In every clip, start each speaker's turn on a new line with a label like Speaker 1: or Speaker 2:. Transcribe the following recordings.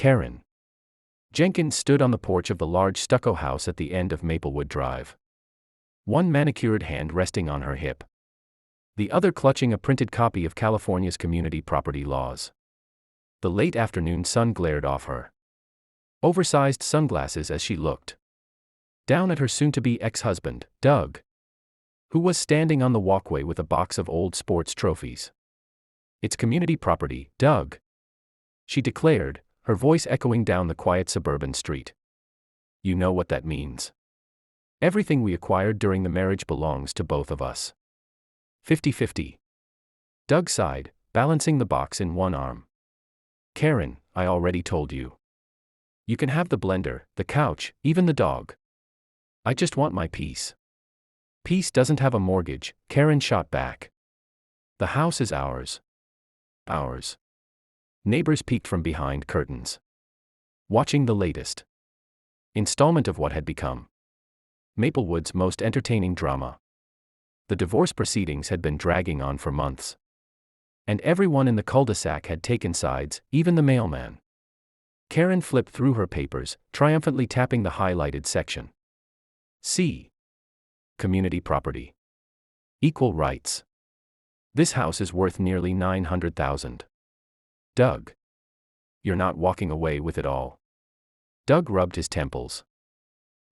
Speaker 1: Karen. Jenkins stood on the porch of the large stucco house at the end of Maplewood Drive. One manicured hand resting on her hip. The other clutching a printed copy of California's community property laws. The late afternoon sun glared off her oversized sunglasses as she looked down at her soon-to-be ex-husband, Doug, who was standing on the walkway with a box of old sports trophies. "It's community property, Doug," she declared, her voice echoing down the quiet suburban street. "You know what that means. Everything we acquired during the marriage belongs to both of us. 50-50. Doug sighed, balancing the box in one arm. "Karen, I already told you. You can have the blender, the couch, even the dog. I just want my peace." "Peace doesn't have a mortgage," Karen shot back. "The house is ours." "Ours." Neighbors peeked from behind curtains, watching the latest installment of what had become Maplewood's most entertaining drama. The divorce proceedings had been dragging on for months, and everyone in the cul-de-sac had taken sides, even the mailman. Karen flipped through her papers, triumphantly tapping the highlighted section. C. Community property. Equal rights. This house is worth nearly $900,000. Doug. You're not walking away with it all. Doug rubbed his temples.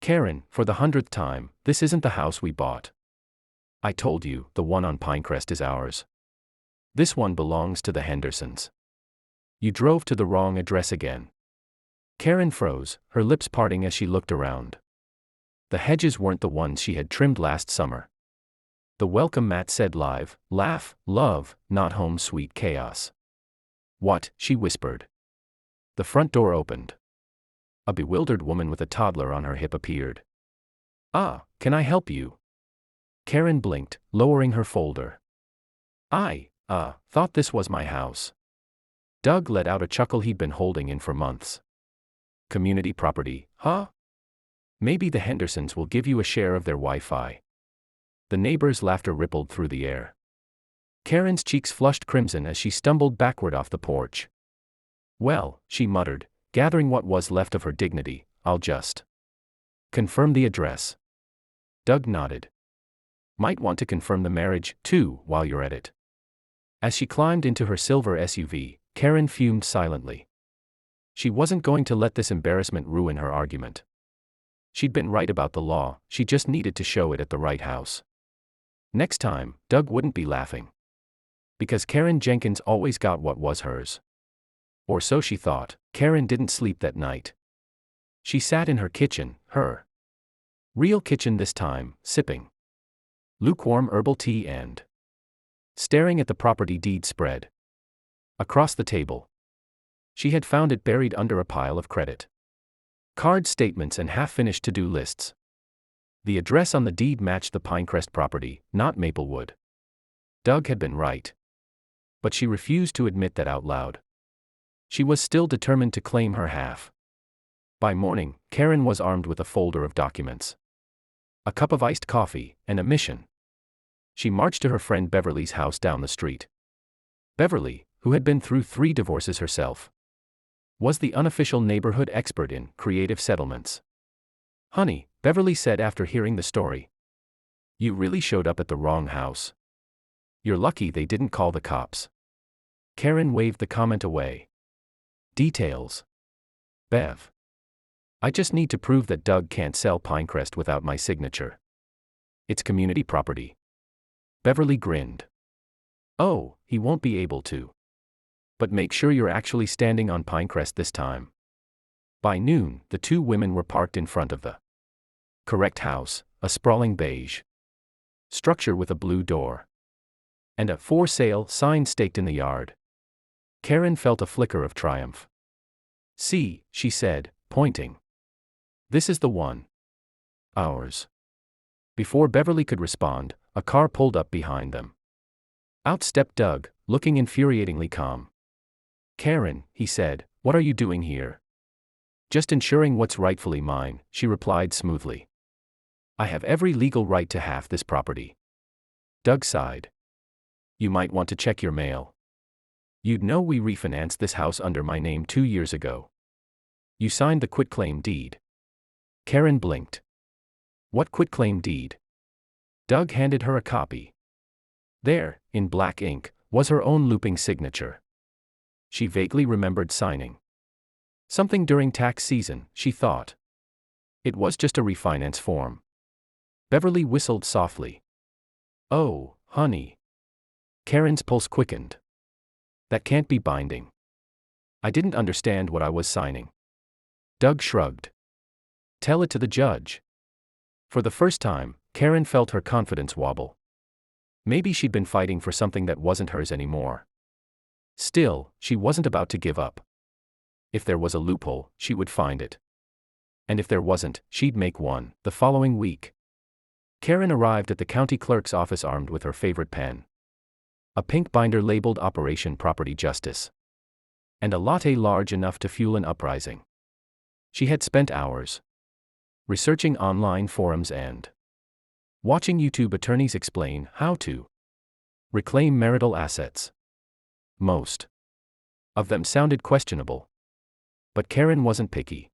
Speaker 1: Karen, for the 100th time, this isn't the house we bought. I told you, the one on Pinecrest is ours. This one belongs to the Hendersons. You drove to the wrong address again. Karen froze, her lips parting as she looked around. The hedges weren't the ones she had trimmed last summer. The welcome mat said live, laugh, love, not home sweet chaos. "What?" she whispered. The front door opened. A bewildered woman with a toddler on her hip appeared. "Ah, can I help you?" Karen blinked, lowering her folder. "I thought this was my house." Doug let out a chuckle he'd been holding in for months. "Community property, huh? Maybe the Hendersons will give you a share of their Wi-Fi." The neighbors' laughter rippled through the air. Karen's cheeks flushed crimson as she stumbled backward off the porch. "Well," she muttered, gathering what was left of her dignity, "I'll just confirm the address." Doug nodded. "Might want to confirm the marriage, too, while you're at it." As she climbed into her silver SUV, Karen fumed silently. She wasn't going to let this embarrassment ruin her argument. She'd been right about the law, she just needed to show it at the right house. Next time, Doug wouldn't be laughing. Because Karen Jenkins always got what was hers. Or so she thought. Karen didn't sleep that night. She sat in her kitchen, her real kitchen this time, sipping lukewarm herbal tea and staring at the property deed spread across the table. She had found it buried under a pile of credit card statements and half-finished to-do lists. The address on the deed matched the Pinecrest property, not Maplewood. Doug had been right. But she refused to admit that out loud. She was still determined to claim her half. By morning, Karen was armed with a folder of documents, a cup of iced coffee, and a mission. She marched to her friend Beverly's house down the street. Beverly, who had been through 3 divorces herself, was the unofficial neighborhood expert in creative settlements. "Honey," Beverly said after hearing the story, "you really showed up at the wrong house. You're lucky they didn't call the cops." Karen waved the comment away. "Details. Bev. I just need to prove that Doug can't sell Pinecrest without my signature. It's community property." Beverly grinned. "Oh, he won't be able to. But make sure you're actually standing on Pinecrest this time." By noon, the 2 women were parked in front of the correct house, a sprawling beige structure with a blue door and a "for sale" sign staked in the yard. Karen felt a flicker of triumph. "See," she said, pointing. "This is the one. Ours." Before Beverly could respond, a car pulled up behind them. Out stepped Doug, looking infuriatingly calm. "Karen," he said, "what are you doing here?" "Just ensuring what's rightfully mine," she replied smoothly. "I have every legal right to half this property." Doug sighed. "You might want to check your mail. You'd know we refinanced this house under my name 2 years ago." You signed the quitclaim deed. Karen blinked. What quitclaim deed? Doug handed her a copy. There, in black ink, was her own looping signature. She vaguely remembered signing something during tax season, she thought. It was just a refinance form. Beverly whistled softly. Oh, honey. Karen's pulse quickened. That can't be binding. I didn't understand what I was signing. Doug shrugged. Tell it to the judge. For the first time, Karen felt her confidence wobble. Maybe she'd been fighting for something that wasn't hers anymore. Still, she wasn't about to give up. If there was a loophole, she would find it. And if there wasn't, she'd make one. The following week, Karen arrived at the county clerk's office armed with her favorite pen. A pink binder labeled Operation Property Justice. And a latte large enough to fuel an uprising. She had spent hours researching online forums and watching YouTube attorneys explain how to reclaim marital assets. Most of them sounded questionable. But Karen wasn't picky.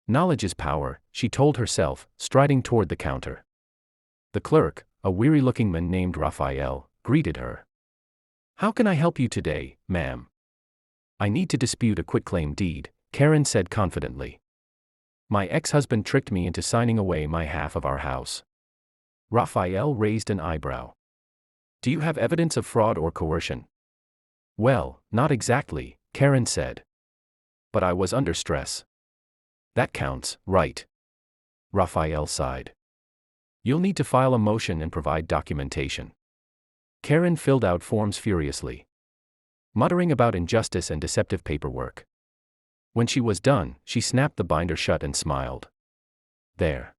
Speaker 1: Knowledge is power, she told herself, striding toward the counter. The clerk, a weary-looking man named Raphael, greeted her. How can I help you today, ma'am? I need to dispute a quitclaim deed, Karen said confidently. My ex-husband tricked me into signing away my half of our house. Raphael raised an eyebrow. Do you have evidence of fraud or coercion? Well, not exactly, Karen said. But I was under stress. That counts, right? Raphael sighed. You'll need to file a motion and provide documentation. Karen filled out forms furiously, muttering about injustice and deceptive paperwork. When she was done, she snapped the binder shut and smiled. There.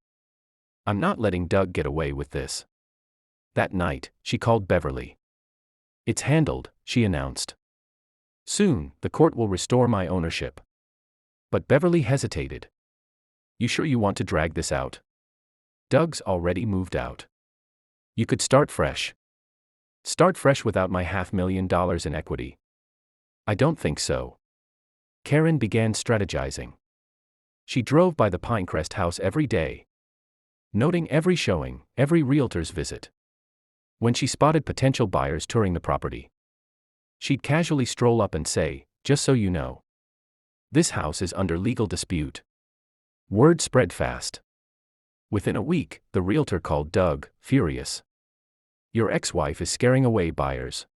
Speaker 1: I'm not letting Doug get away with this. That night, she called Beverly. It's handled, she announced. Soon, the court will restore my ownership. But Beverly hesitated. You sure you want to drag this out? Doug's already moved out. You could start fresh. Start fresh without my $500,000 in equity. I don't think so. Karen began strategizing. She drove by the Pinecrest house every day, noting every showing, every realtor's visit. When she spotted potential buyers touring the property, she'd casually stroll up and say, just so you know, this house is under legal dispute. Word spread fast. Within a week, the realtor called Doug, furious. Your ex-wife is scaring away buyers.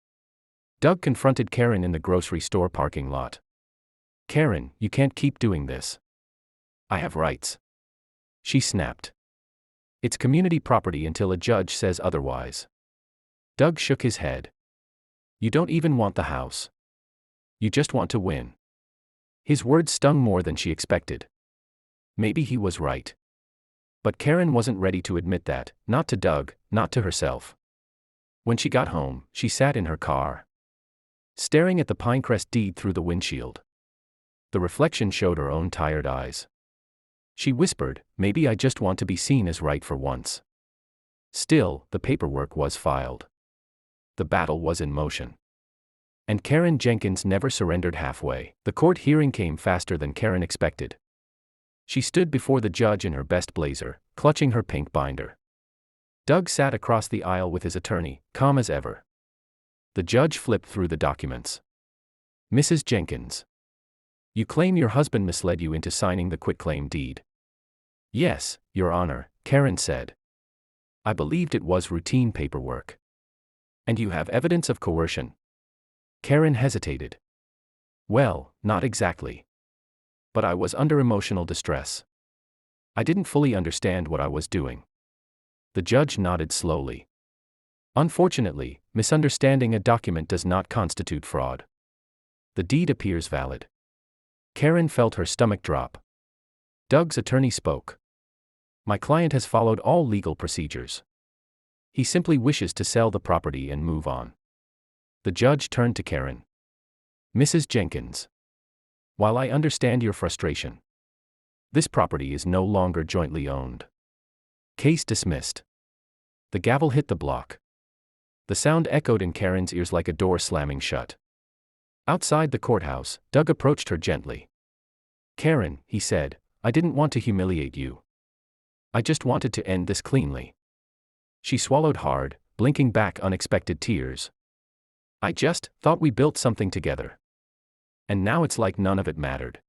Speaker 1: Doug confronted Karen in the grocery store parking lot. Karen, you can't keep doing this. I have rights. She snapped. It's community property until a judge says otherwise. Doug shook his head. You don't even want the house. You just want to win. His words stung more than she expected. Maybe he was right. But Karen wasn't ready to admit that, not to Doug, not to herself. When she got home, she sat in her car, staring at the Pinecrest deed through the windshield. The reflection showed her own tired eyes. She whispered, maybe I just want to be seen as right for once. Still, the paperwork was filed. The battle was in motion. And Karen Jenkins never surrendered halfway. The court hearing came faster than Karen expected. She stood before the judge in her best blazer, clutching her pink binder. Doug sat across the aisle with his attorney, calm as ever. The judge flipped through the documents. Mrs. Jenkins. You claim your husband misled you into signing the quitclaim deed. Yes, Your Honor, Karen said. I believed it was routine paperwork. And you have evidence of coercion? Karen hesitated. Well, not exactly. But I was under emotional distress. I didn't fully understand what I was doing. The judge nodded slowly. Unfortunately, misunderstanding a document does not constitute fraud. The deed appears valid. Karen felt her stomach drop. Doug's attorney spoke. My client has followed all legal procedures. He simply wishes to sell the property and move on. The judge turned to Karen. Mrs. Jenkins. While I understand your frustration, this property is no longer jointly owned. Case dismissed. The gavel hit the block. The sound echoed in Karen's ears like a door slamming shut. Outside the courthouse, Doug approached her gently. Karen, he said, I didn't want to humiliate you. I just wanted to end this cleanly. She swallowed hard, blinking back unexpected tears. I just thought we built something together. And now it's like none of it mattered.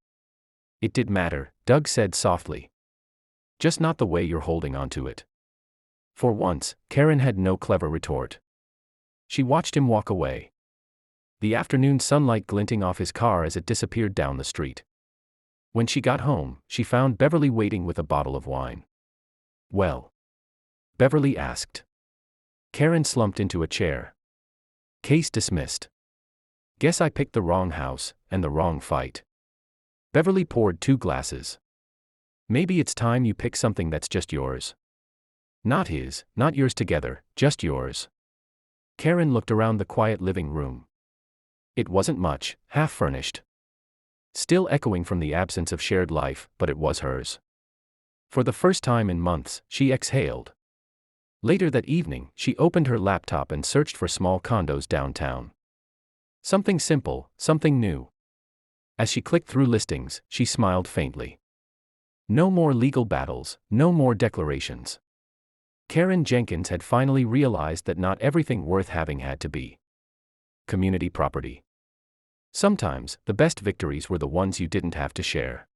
Speaker 1: It did matter, Doug said softly. Just not the way you're holding on to it. For once, Karen had no clever retort. She watched him walk away. The afternoon sunlight glinting off his car as it disappeared down the street. When she got home, she found Beverly waiting with a bottle of wine. Well? Beverly asked. Karen slumped into a chair. Case dismissed. Guess I picked the wrong house, and the wrong fight. Beverly poured 2 glasses. Maybe it's time you pick something that's just yours. Not his, not yours together, just yours. Karen looked around the quiet living room. It wasn't much, half-furnished. Still echoing from the absence of shared life, but it was hers. For the first time in months, she exhaled. Later that evening, she opened her laptop and searched for small condos downtown. Something simple, something new. As she clicked through listings, she smiled faintly. No more legal battles, no more declarations. Karen Jenkins had finally realized that not everything worth having had to be community property. Sometimes, the best victories were the ones you didn't have to share.